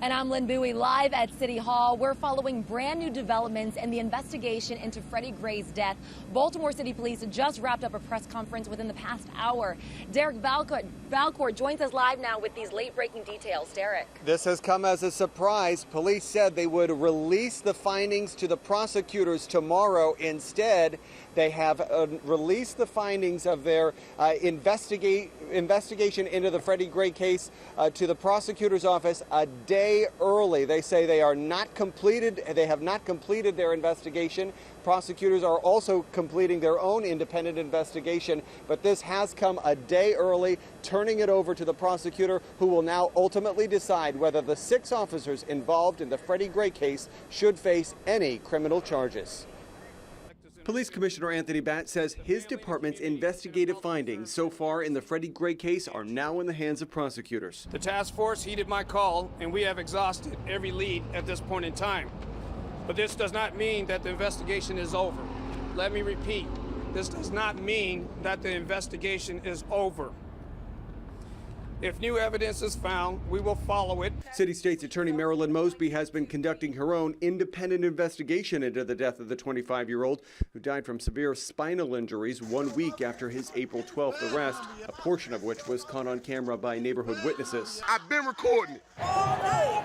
And I'm Lynn Bowie, live at City Hall. We're following brand new developments in the investigation into Freddie Gray's death. Baltimore City Police just wrapped up a press conference within the past hour. Derek Valcourt joins us live now with these late-breaking details. Derek. This has come as a surprise. Police said they would release the findings to the prosecutors tomorrow. Instead, they have released the findings of their investigation into the Freddie Gray case to the prosecutor's office a day early. They say they have not completed their investigation. Prosecutors are also completing their own independent investigation, but this has come a day early, turning it over to the prosecutor, who will now ultimately decide whether the 6 officers involved in the Freddie Gray case should face any criminal charges. Police Commissioner Anthony Batt says his department's investigative findings so far in the Freddie Gray case are now in the hands of prosecutors. The task force heeded my call, and we have exhausted every lead at this point in time. But this does not mean that the investigation is over. Let me repeat, this does not mean that the investigation is over. If new evidence is found, we will follow it. City State's Attorney Marilyn Mosby has been conducting her own independent investigation into the death of the 25-year-old who died from severe spinal injuries 1 week after his April 12th arrest, a portion of which was caught on camera by neighborhood witnesses. I've been recording it. All day,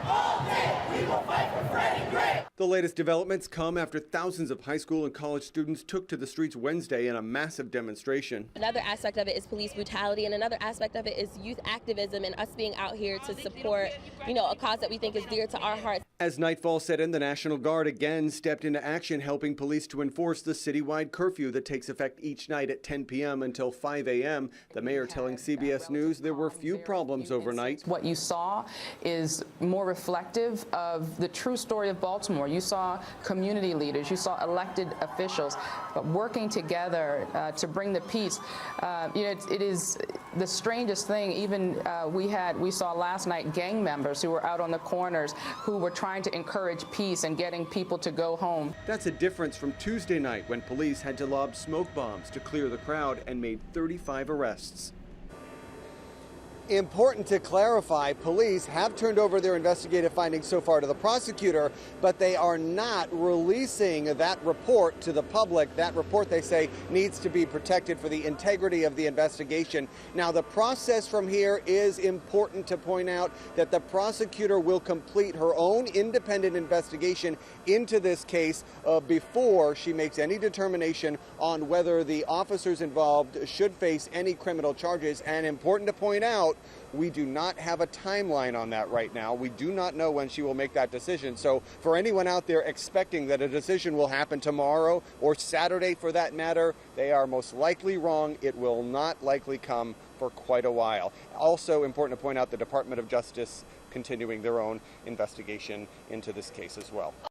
we will fight for Freddie Gray. The latest developments come after thousands of high school and college students took to the streets Wednesday in a massive demonstration. Another aspect of it is police brutality, and another aspect of it is youth activism and us being out here to support, a cause that we think is dear to our hearts. As nightfall set in, the National Guard again stepped into action, helping police to enforce the citywide curfew that takes effect each night at 10 p.m. until 5 a.m. The mayor telling CBS News there were few problems overnight. What you saw is more reflective of the true story of Baltimore. You saw community leaders, you saw elected officials working together to bring the peace. It is the strangest thing. Even we saw last night gang members who were out on the corners who were trying to encourage peace and getting people to go home. That's a difference from Tuesday night when police had to lob smoke bombs to clear the crowd and made 35 arrests. Important to clarify, police have turned over their investigative findings so far to the prosecutor, but they are not releasing that report to the public. That report, they say, needs to be protected for the integrity of the investigation. Now, the process from here is important to point out that the prosecutor will complete her own independent investigation into this case before she makes any determination on whether the officers involved should face any criminal charges. And important to point out, we do not have a timeline on that right now. We do not know when she will make that decision. So for anyone out there expecting that a decision will happen tomorrow or Saturday for that matter, they are most likely wrong. It will not likely come for quite a while. Also important to point out the Department of Justice continuing their own investigation into this case as well.